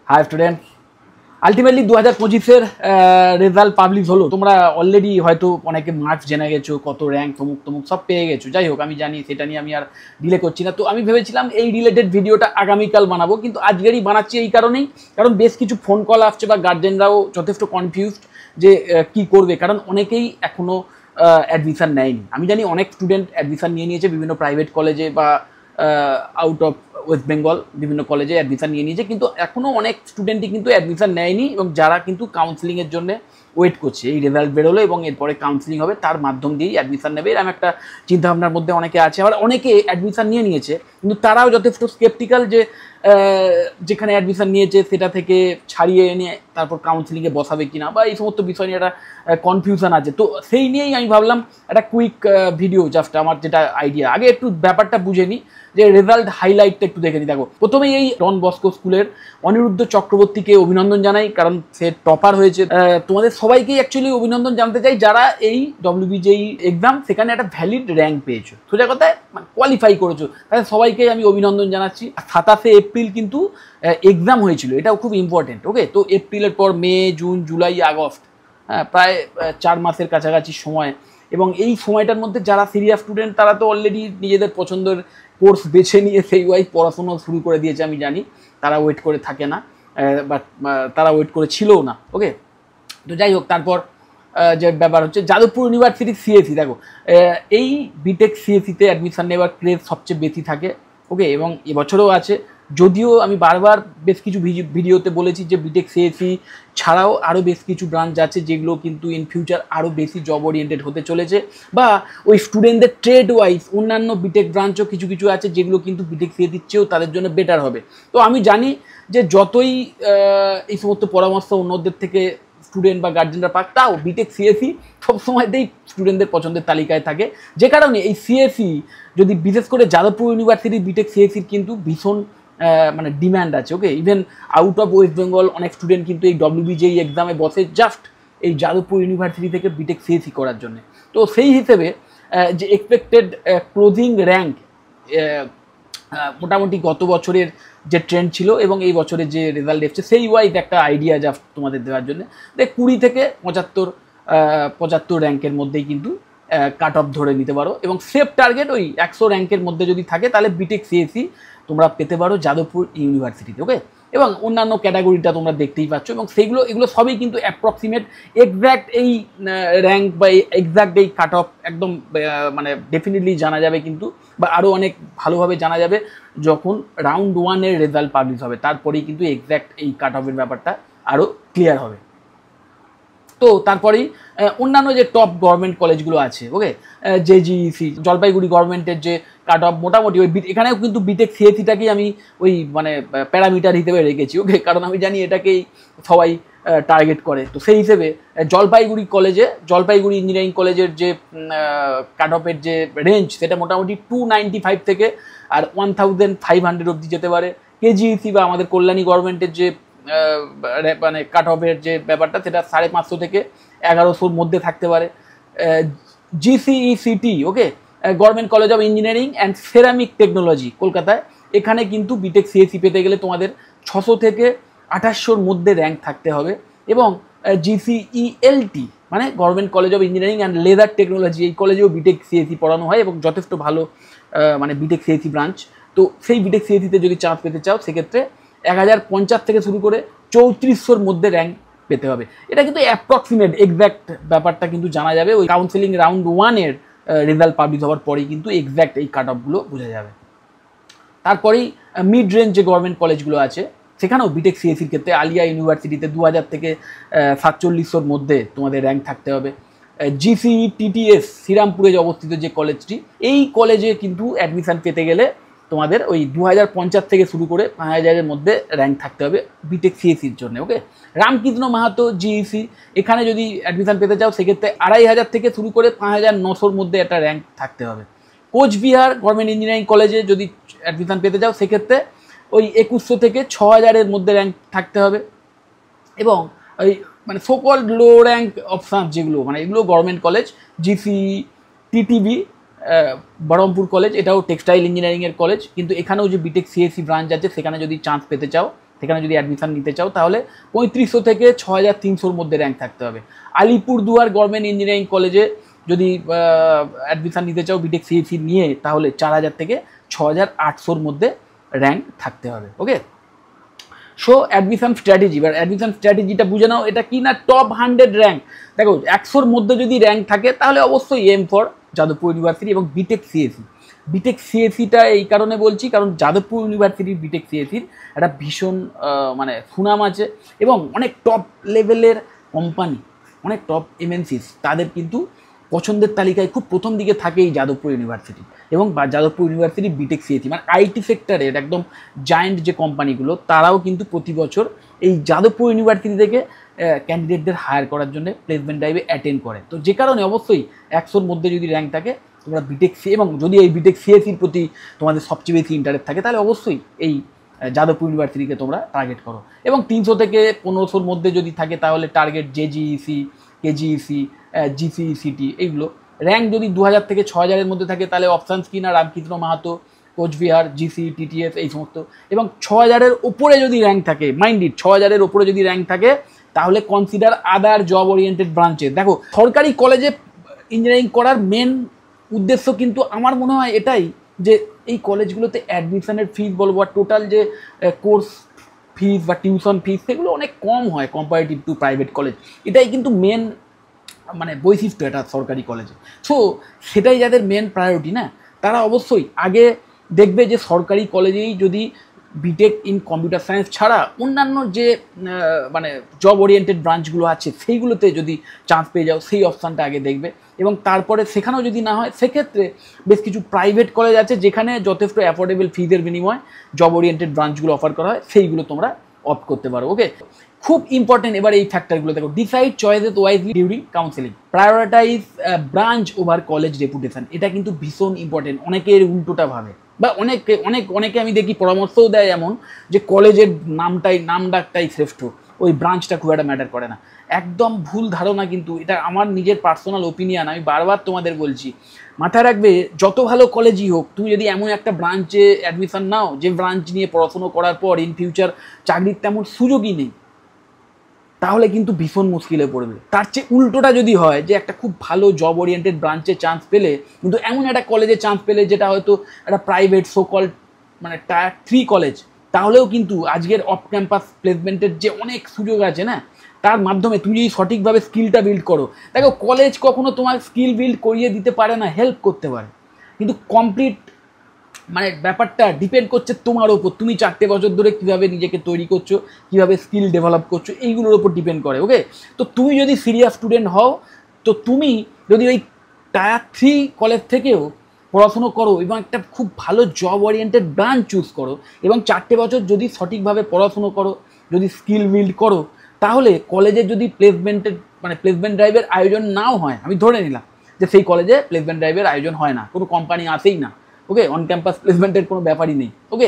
High student, ultimately 2025-এর result publish হলো। তোমরা অলরেডি হয়তো অনেকে মার্কস জেনে গেছো, কত র্যাঙ্ক তমুক তমুক সব পেয়ে গেছো। যাই হোক, আমি জানি, সেটা নিয়ে আমি আর ডিলে করছি না। তো আমি ভেবেছিলাম এই রিলেটেড ভিডিওটা আগামীকাল বানাবো, কিন্তু আজকেরই বানাচ্ছি এই কারণেই, কারণ বেশ কিছু ফোন কল আসছে বা গার্জেনরাও যথেষ্ট কনফিউজড যে কি করবে, কারণ অনেকেই এখনও অ্যাডমিশান নেয়নি। আমি জানি অনেক স্টুডেন্ট অ্যাডমিশান নিয়ে নিয়েছে বিভিন্ন প্রাইভেট কলেজে বা আউট অফ ওয়েস্ট বেঙ্গল বিভিন্ন কলেজে অ্যাডমিশান নিয়ে নিয়েছে, কিন্তু এখনও অনেক স্টুডেন্টই কিন্তু অ্যাডমিশান নেয়নি এবং যারা কিন্তু কাউন্সিলিংয়ের জন্য ওয়েট করছে। এই রেজাল্ট বেরোলো এবং এরপরে কাউন্সিলিং হবে, তার মাধ্যম দিয়েই অ্যাডমিশান নেবে, এরকম একটা চিন্তাভাবনার মধ্যে অনেকে আছে। আবার অনেকে অ্যাডমিশান নিয়ে নিয়েছে, কিন্তু তারাও যথেষ্ট স্কেপটিক্যাল যে যেখানে অ্যাডমিশান নিয়েছে সেটা থেকে ছাড়িয়ে এনে তারপর কাউন্সিলিংয়ে বসাবে কিনা, বা এই সমস্ত বিষয় নিয়ে একটা কনফিউশন আছে। তো সেই নিয়েই আমি ভাবলাম একটা কুইক ভিডিও, জাস্ট আমার যেটা আইডিয়া, আগে একটু ব্যাপারটা বুঝে নিই, যে রেজাল্ট হাইলাইটটা একটু দেখে নিই। দেখো, প্রথমেই এই ডন বস্কো স্কুলের অনিরুদ্ধ চক্রবর্তীকে অভিনন্দন জানাই, কারণ সে টপার হয়েছে। তোমাদের সবাইকেই অ্যাকচুয়ালি অভিনন্দন জানতে চাই যারা এই WBJEE এক্সাম সেখানে একটা ভ্যালিড র্যাঙ্ক পেয়েছো, সোজা কথায় কোয়ালিফাই করেছো, তাদের সবাইকেই আমি অভিনন্দন জানাচ্ছি। 27 এপ্রিল কিন্তু এক্সাম হয়েছিল, এটাও খুব ইম্পর্টেন্ট। ওকে, তো এপ্রিলের পর মে, জুন, জুলাই, আগস্ট, হ্যাঁ, প্রায় 4 মাসের কাছাকাছি সময়। এবং এই সময়টার মধ্যে যারা সিরিয়াস স্টুডেন্ট তারা তো অলরেডি নিজেদের পছন্দের কোর্স বেছে নিয়ে সেই ওয়াইজ পড়াশোনা শুরু করে দিয়েছে। আমি জানি তারা ওয়েট করে থাকে না, বাট তারা ওয়েট করে ছিলও না। ওকে, তো যাই হোক, তারপর যে ব্যাপার হচ্ছে যাদবপুর ইউনিভার্সিটি সিএসি। দেখো, এই বিটেক সিএসিতে অ্যাডমিশান নেওয়ার ক্রেজ সবচেয়ে বেশি থাকে। ওকে, এবং এবছরও আছে, যদিও আমি বারবার বেশ কিছু ভিডিওতে বলেছি যে বিটেক সিএসি ছাড়াও আরও বেশ কিছু ব্রাঞ্চ আছে যেগুলো কিন্তু ইন ফিউচার আরও বেশি জব ওরিয়েন্টেড হতে চলেছে, বা ওই স্টুডেন্টদের ট্রেড ওয়াইজ অন্যান্য বিটেক ব্রাঞ্চও কিছু কিছু আছে যেগুলো কিন্তু বিটেক সিএসির চেয়েও তাদের জন্য বেটার হবে। তো আমি জানি যে যতই এই সমস্ত পরামর্শ অন্যদের থেকে স্টুডেন্ট বা গার্জেনরা পাক, তাও বিটেক সিএসি সবসময়তেই স্টুডেন্টদের পছন্দের তালিকায় থাকে। যে কারণে এই সিএসি, যদি বিশেষ করে যাদবপুর ইউনিভার্সিটির বিটেক সিএসির কিন্তু ভীষণ মানে ডিম্যান্ড আছে। Okay, even out of West Bengal অনেক স্টুডেন্ট কিন্তু এই WBJEE এক্সামে বসে জাস্ট এই যাদবপুর ইউনিভার্সিটি থেকে বিটেক সিএসি করার জন্য। তো সেই হিসেবে যে এক্সপেক্টেড ক্লোজিং র্যাঙ্ক মোটামুটি গত বছরের যে ট্রেন্ড ছিল এবং এই বছরের যে রেজাল্ট এসছে সেই ওয়াইজ একটা আইডিয়া জাস্ট তোমাদের দেওয়ার জন্য, 20 থেকে 75 র্যাঙ্কের মধ্যেই কিন্তু কাট অফ ধরে নিতে পারো, এবং সেফ টার্গেট ওই 100 র্যাঙ্কের মধ্যে যদি থাকে তাহলে বিটেক সিএসি তোমরা পেতে পারো যাদবপুর ইউনিভার্সিটিতে। ওকে, এবং অন্যান্য ক্যাটাগরিটা তোমরা দেখতেই পাচ্ছ, এবং এগুলো সবই কিন্তু অ্যাপ্রক্সিমেট। এক্স্যাক্ট এই র্যাঙ্ক বা এক্স্যাক্ট এই কাট অফ একদম মানে ডেফিনেটলি জানা যাবে কিন্তু, বা আরও অনেক ভালোভাবে জানা যাবে যখন রাউন্ড 1-এর রেজাল্ট পাবলিশ হবে, তারপরেই কিন্তু এক্স্যাক্ট এই কাট অফের ব্যাপারটা আরও ক্লিয়ার হবে। তো তারপরেই অন্যান্য যে টপ গভর্নমেন্ট কলেজগুলো আছে, ওকে, JGEC, জলপাইগুড়ি গভর্নমেন্টের যে কাট অফ মোটামুটি ওই এখানেও কিন্তু বিটেক সিএসিটাকেই আমি ওই মানে প্যারামিটার হিসেবে রেখেছি। ওকে, কারণ আমি জানি এটাকেই সবাই টার্গেট করে। তো সেই হিসেবে জলপাইগুড়ি ইঞ্জিনিয়ারিং কলেজের যে কাট অফের যে রেঞ্জ সেটা মোটামুটি 295 থেকে আর 1500 অবধি যেতে পারে। KGEC বা আমাদের কল্যাণী গভর্নমেন্টের যে মানে কাট অফের যে ব্যাপারটা সেটা 550 থেকে 1100-র মধ্যে থাকতে পারে। GCECT, okay, government college of engineering and ceramic technology কলকাতায়, এখানে কিন্তু বিটেক সিএসি পেতে গেলে তোমাদের 600 থেকে 2800-র মধ্যে র্যাঙ্ক থাকতে হবে। এবং GCELT মানে government college of engineering and leather technology, এই কলেজেও বিটেক সিএসি পড়ানো হয় এবং যথেষ্ট ভালো মানে বিটেক সিএসি ব্রাঞ্চ। তো সেই বিটেক সিএসিতে যদি চান্স পেতে চাও সেক্ষেত্রে 1050 থেকে শুরু করে 3400-র মধ্যে র্যাঙ্ক পেতে হবে। এটা কিন্তু অ্যাপ্রক্সিমেট, এক্স্যাক্ট ব্যাপারটা কিন্তু জানা যাবে ওই কাউন্সিলিং রাউন্ড 1-এর রেজাল্ট পাবলিশ হওয়ার পরেই কিন্তু এক্স্যাক্ট এই কাট অফগুলো বোঝা যাবে। তারপরেই মিড রেঞ্জ যে গভর্নমেন্ট কলেজগুলো আছে সেখানেও বিটেক সিএসির ক্ষেত্রে আলিয়া ইউনিভার্সিটিতে 2000 থেকে 4700-র মধ্যে তোমাদের র্যাঙ্ক থাকতে হবে। GCETTS শ্রীরামপুরে যে অবস্থিত যে কলেজটি, এই কলেজে কিন্তু অ্যাডমিশান পেতে গেলে তোমাদের ওই 2050 থেকে শুরু করে 5000-এর মধ্যে র্যাঙ্ক থাকতে হবে বিটেক সিএসির জন্য। ওকে, রামকৃষ্ণ মাহাতো GEC, এখানে যদি অ্যাডমিশান পেতে চাও সেক্ষেত্রে 2500 থেকে শুরু করে 5900-র মধ্যে একটা র্যাঙ্ক থাকতে হবে। কোচবিহার গভর্নমেন্ট ইঞ্জিনিয়ারিং কলেজে যদি অ্যাডমিশান পেতে চাও সেক্ষেত্রে ওই 2100 থেকে 6000-এর মধ্যে র্যাঙ্ক থাকতে হবে। এবং ওই মানে সোকল লো র্যাঙ্ক অপশান যেগুলো, মানে এগুলো government college, GCTTB Baharampur college, এটাও টেক্সটাইল ইঞ্জিনিয়ারিংয়ের কলেজ, কিন্তু এখানেও যে বিটেক সিএসি ব্রাঞ্চ আছে সেখানে যদি চান্স পেতে চাও সেখানে যদি অ্যাডমিশন নিতে চাও তাহলে 3500 থেকে 6300-র মধ্যে র্যাঙ্ক থাকতে হবে। আলিপুরদুয়ার গভর্নমেন্ট ইঞ্জিনিয়ারিং কলেজে যদি অ্যাডমিশন নিতে চাও বিটেক সিএসি নিয়ে তাহলে 4000 থেকে 6800-র মধ্যে র্যাঙ্ক থাকতে হবে। ওকে, সো অ্যাডমিশন স্ট্র্যাটেজি, এবার অ্যাডমিশন স্ট্র্যাটেজিটা বুঝে নাও। এটা কি না, টপ 100 র্যাঙ্ক, দেখো 100-র মধ্যে যদি র্যাঙ্ক থাকে তাহলে অবশ্যই এম ফর যাদবপুর ইউনিভার্সিটি এবং বিটেক সিএসি। বিটেক সিএসিটা এই কারণে বলছি কারণ যাদবপুর ইউনিভার্সিটির বিটেক সিএসির একটা ভীষণ মানে সুনাম আছে এবং অনেক টপ লেভেলের কোম্পানি, অনেক টপ এমএনসিস তাদের কিন্তু পছন্দের তালিকায় খুব প্রথম দিকে থাকে এই যাদবপুর ইউনিভার্সিটি এবং যাদবপুর ইউনিভার্সিটি বিটেক সিএসি, মানে আইটি সেক্টরের একদম জায়েন্ট যে কোম্পানিগুলো তারাও কিন্তু প্রতি বছর এই যাদবপুর ইউনিভার্সিটি থেকে ক্যান্ডিডেটদের হায়ার করার জন্য প্লেসমেন্ট ড্রাইভে অ্যাটেন্ড করে। তো যে কারণে অবশ্যই 100-র মধ্যে যদি র্যাঙ্ক থাকে তোমরা বিটেক সি এবং যদি এই বিটেক সিএসির প্রতি তোমাদের সবচেয়ে বেশি ইন্টারেস্ট থাকে তাহলে অবশ্যই এই যাদবপুর ইউনিভার্সিটিকে তোমরা টার্গেট করো। এবং 300 থেকে 1500-র মধ্যে যদি থাকে তাহলে টার্গেট জেজিইসি, কেজিইসি, জিসিইসিটি এইগুলো। র্যাঙ্ক যদি 2000 থেকে 6000-এর মধ্যে থাকে তাহলে অপশানস কি না, রামকৃষ্ণ মাহাতো, কোচবিহার, জিসি, টিটিএস এই সমস্ত। এবং 6000-এর উপরে যদি র্যাঙ্ক থাকে, মাইন্ড ইট 6000-এর উপরে যদি র্যাঙ্ক থাকে তাহলে কনসিডার আদার জব ওরিয়েন্টেড ব্রাঞ্চে। দেখো সরকারি কলেজে ইঞ্জিনিয়ারিং করার মেন উদ্দেশ্য কিন্তু আমার মনে হয় এটাই যে এই কলেজগুলোতে অ্যাডমিশনের ফিস বলবো আর টোটাল যে কোর্স ফিস বা টিউশন ফিস সেগুলো অনেক কম হয় কম্পারেটিভ টু প্রাইভেট কলেজ। এটাই কিন্তু মেন মানে বৈশিষ্ট্য এটা সরকারি কলেজে। সো সেটাই যাদের মেন প্রায়োরিটি না, তারা অবশ্যই আগে দেখবে যে সরকারি কলেজেই যদি বিটেক ইন কম্পিউটার সায়েন্স ছাড়া অন্যান্য যে মানে জব ওরিয়েন্টেড ব্রাঞ্চগুলো আছে সেইগুলোতে যদি চান্স পেয়ে যাও সেই অপশানটা আগে দেখবে। এবং তারপরে সেখানেও যদি না হয় সেক্ষেত্রে বেশ কিছু প্রাইভেট কলেজ আছে যেখানে যথেষ্ট অ্যাফোর্ডেবল ফিজের বিনিময়ে জব ওরিয়েন্টেড ব্রাঞ্চগুলো অফার করা হয়, সেইগুলো তোমরা অপ্ট করতে পারো। ওকে, খুব ইম্পর্টেন্ট এবার এই ফ্যাক্টরগুলো দেখো। Decide choices wisely during counselling, prioritise branch over college reputation. এটা কিন্তু ভীষণ ইম্পর্টেন্ট। অনেকের উল্টোটা ভাবে বা অনেকে আমি দেখি পরামর্শও দেয় এমন যে কলেজের নাম ডাকটাই শ্রেষ্ঠ, ওই ব্রাঞ্চটা খুব একটা ম্যাটার করে না। একদম ভুল ধারণা কিন্তু এটা, আমার নিজের পার্সোনাল ওপিনিয়ন, আমি বারবার তোমাদের বলছি। মাথায় রাখবে যত ভালো কলেজই হোক তুমি যদি এমন একটা ব্রাঞ্চে অ্যাডমিশন নাও যে ব্রাঞ্চ নিয়ে পড়াশুনো করার পর ইন ফিউচার চাকরির তেমন সুযোগই নেই, তাহলে কিন্তু ভীষণ মুশকিলে পড়বে। তার চেয়ে উল্টোটা যদি হয় যে একটা খুব ভালো জব ওরিয়েন্টেড ব্রাঞ্চে চান্স পেলে কিন্তু এমন একটা কলেজে চান্স পেলে যেটা হয়তো একটা প্রাইভেট সোকল মানে টায়ার 3 কলেজ, তাহলেও কিন্তু আজকের অফ ক্যাম্পাস প্লেসমেন্টের যে অনেক সুযোগ আছে না, তার মাধ্যমে তুমি যদি সঠিকভাবে স্কিলটা বিল্ড করো। দেখো কলেজ কখনো তোমার স্কিল বিল্ড করিয়ে দিতে পারে না, হেল্প করতে পারে, কিন্তু কমপ্লিট মানে ব্যাপারটা ডিপেন্ড করছে তোমার ওপর। তুমি 4টে বছর ধরে কীভাবে নিজেকে তৈরি করছো, কীভাবে স্কিল ডেভেলপ করছো, এইগুলোর ওপর ডিপেন্ড করে। ওকে, তো তুমি যদি সিরিয়াস স্টুডেন্ট হও, তো তুমি যদি ওই টায়ার 3 কলেজ থেকেও পড়াশুনো করো এবং একটা খুব ভালো জব ওরিয়েন্টেড ব্রাঞ্চ চুজ করো এবং 4টে বছর যদি সঠিকভাবে পড়াশুনো করো, যদি স্কিল বিল্ড করো, তাহলে কলেজের যদি প্লেসমেন্ট ড্রাইভের আয়োজন নাও হয়, আমি ধরে নিলাম যে সেই কলেজে প্লেসমেন্ট ড্রাইভের আয়োজন হয় না, কোনো কোম্পানি আসেই না, ওকে, অন ক্যাম্পাস প্লেসমেন্টের কোনো ব্যাপারই নেই, ওকে,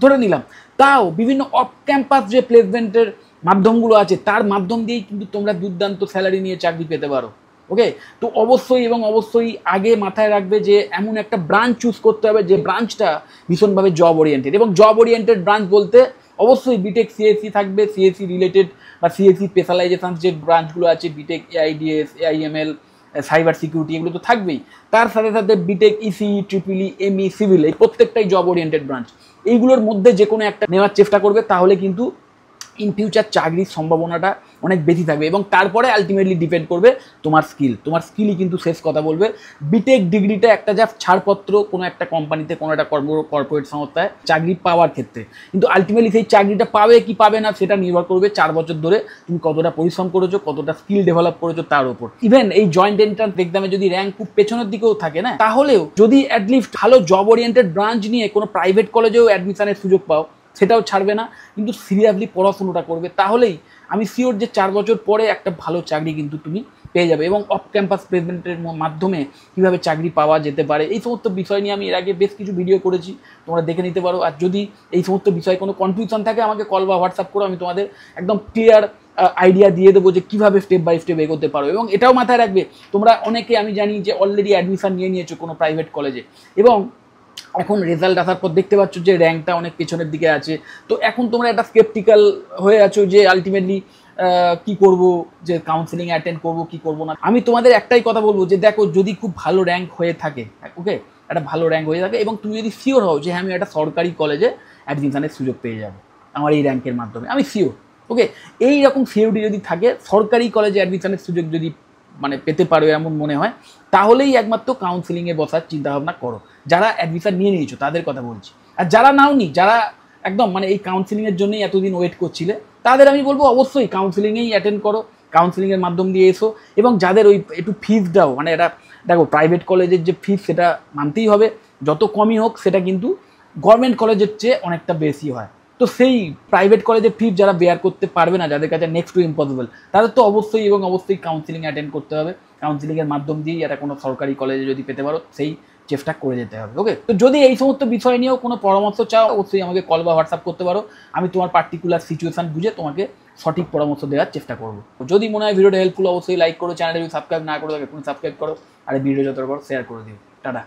ধরে নিলাম, তাও বিভিন্ন অফ ক্যাম্পাস যে প্লেসমেন্টের মাধ্যমগুলো আছে তার মাধ্যম দিয়েই কিন্তু তোমরা দুর্দান্ত স্যালারি নিয়ে চাকরি পেতে পারো। ওকে, তো অবশ্যই আগে মাথায় রাখবে যে এমন একটা ব্রাঞ্চ চুজ করতে হবে যে ব্রাঞ্চটা ভীষণভাবে জব ওরিয়েন্টেড। এবং জব ওরিয়েন্টেড ব্রাঞ্চ বলতে অবশ্যই বিটেক সিএসসি থাকবে, সিএসসি রিলেটেড বা সিএসসি স্পেশালাইজেশন যে ব্রাঞ্চগুলো আছে, BTech AIDS, AIML, cyber security, এগুলো তো থাকবেই। তার সাথে সাথে BTech EC, triple E, ME, civil, এই প্রত্যেকটাই জব ওরিয়েন্টেড ব্রাঞ্চ। এইগুলোর মধ্যে যে কোনো একটা নেওয়ার চেষ্টা করবে, তাহলে কিন্তু ইন ফিউচার চাকরির সম্ভাবনাটা অনেক বেশি থাকবে। এবং তারপরে আলটিমেটলি ডিপেন্ড করবে তোমার স্কিলই কিন্তু শেষ কথা বলবে। বিটেক ডিগ্রিটা একটা যা ছাড়পত্র কোনো একটা কোম্পানিতে, কোনো একটা কর্পোরেট সংস্থায় চাকরি পাওয়ার ক্ষেত্রে, কিন্তু আলটিমেটলি সেই চাকরিটা পাবে কি পাবে না সেটা নির্ভর করবে 4 বছর ধরে তুমি কতটা পরিশ্রম করেছো, কতটা স্কিল ডেভেলপ করেছো তার উপর। ইভেন এই জয়েন্ট এন্ট্রান্স এক্সামে যদি র্যাঙ্ক খুব পেছনের দিকেও থাকে না, তাহলেও যদি অ্যাটলিস্ট ভালো জব ওরিয়েন্টেড ব্রাঞ্চ নিয়ে কোনো প্রাইভেট কলেজেও অ্যাডমিশনের সুযোগ পাও, সেটাও ছাড়বে না, কিন্তু সিরিয়াসলি পড়াশুনোটা করবে, তাহলেই আমি শিওর যে 4 বছর পরে একটা ভালো চাকরি কিন্তু তুমি পেয়ে যাবে। এবং অফ ক্যাম্পাস প্লেসমেন্টের মাধ্যমে কীভাবে চাকরি পাওয়া যেতে পারে এই সমস্ত বিষয় নিয়ে আমি এর আগে বেশ কিছু ভিডিও করেছি, তোমরা দেখে নিতে পারো। আর যদি এই সমস্ত বিষয়ে কোনো কনফিউশন থাকে আমাকে কল বা হোয়াটসঅ্যাপ করো, আমি তোমাদের একদম ক্লিয়ার আইডিয়া দিয়ে দেবো যে কীভাবে স্টেপ বাই স্টেপ এগোতে পারো। এবং এটাও মাথায় রাখবে, তোমরা অনেকে আমি জানি যে অলরেডি অ্যাডমিশন নিয়ে নিয়েছো কোনো প্রাইভেট কলেজে এবং এখন রেজাল্ট আসার পর দেখতে পাচ্ছ যে র্যাঙ্কটা অনেক পেছনের দিকে আছে। তো এখন তোমরা একটা স্কেপটিক্যাল হয়ে আছো যে আলটিমেটলি কি করব, যে কাউন্সিলিং অ্যাটেন্ড করব কি করব না। আমি তোমাদের একটাই কথা বলবো যে দেখো, যদি খুব ভালো র্যাঙ্ক হয়ে থাকে, ওকে, একটা ভালো র্যাঙ্ক হয়ে থাকে এবং তুমি যদি শিওর হও যে হ্যাঁ আমি একটা সরকারি কলেজে অ্যাডমিশনের সুযোগ পেয়ে যাবো আমার এই র্যাঙ্কের মাধ্যমে, আমি শিওর, ওকে, এই রকম সিওরিটি যদি থাকে, সরকারি কলেজে অ্যাডমিশনের সুযোগ যদি মানে পেতে পারো এমন মনে হয়, তাহলেই একমাত্র কাউন্সিলিংয়ে বসার চিন্তাভাবনা করো। যারা অ্যাডমিশন নিয়ে নিয়েছো তাদের কথা বলছি, আর যারা নাওনি, যারা একদম মানে এই কাউন্সিলিংয়ের জন্যই এতদিন ওয়েট করছিলে, তাদের আমি বলবো অবশ্যই কাউন্সিলিংয়েই অ্যাটেন্ড করো, কাউন্সিলিংয়ের মাধ্যম দিয়ে এসো। এবং যাদের ওই একটু ফিস দাও, মানে এটা দেখো প্রাইভেট কলেজের যে ফিস সেটা মানতেই হবে, যত কমই হোক সেটা কিন্তু গভর্নমেন্ট কলেজের চেয়ে অনেকটা বেশি হয়। তো সেই প্রাইভেট কলেজের ফিস যারা বেয়ার করতে পারবে না, যাদের কাছে নেক্সট টু ইম্পসিবল, তাদের তো অবশ্যই এবং অবশ্যই কাউন্সিলিং অ্যাটেন্ড করতে হবে। কাউন্সিলিংয়ের মাধ্যম দিয়েই এটা কোনো সরকারি কলেজে যদি পেতে পারো সেই চেষ্টা করে যেতে হবে। ওকে, তো যদি এই সমস্ত বিষয় নিয়েও কোনো পরামর্শ চাও, অবশ্যই আমাকে কল বা হোয়াটসঅ্যাপ করতে পারো। আমি তোমার পার্টিকুলার সিচুয়েশান বুঝে তোমাকে সঠিক পরামর্শ দেওয়ার চেষ্টা করবো। যদি মনে হয় ভিডিওটা হেল্পফুল, অবশ্যই লাইক করো, চ্যানেলটা যদি সাবস্ক্রাইব না করে থাকে সাবস্ক্রাইব করো, আর ভিডিও যত বড় শেয়ার করে দিও। টাটা।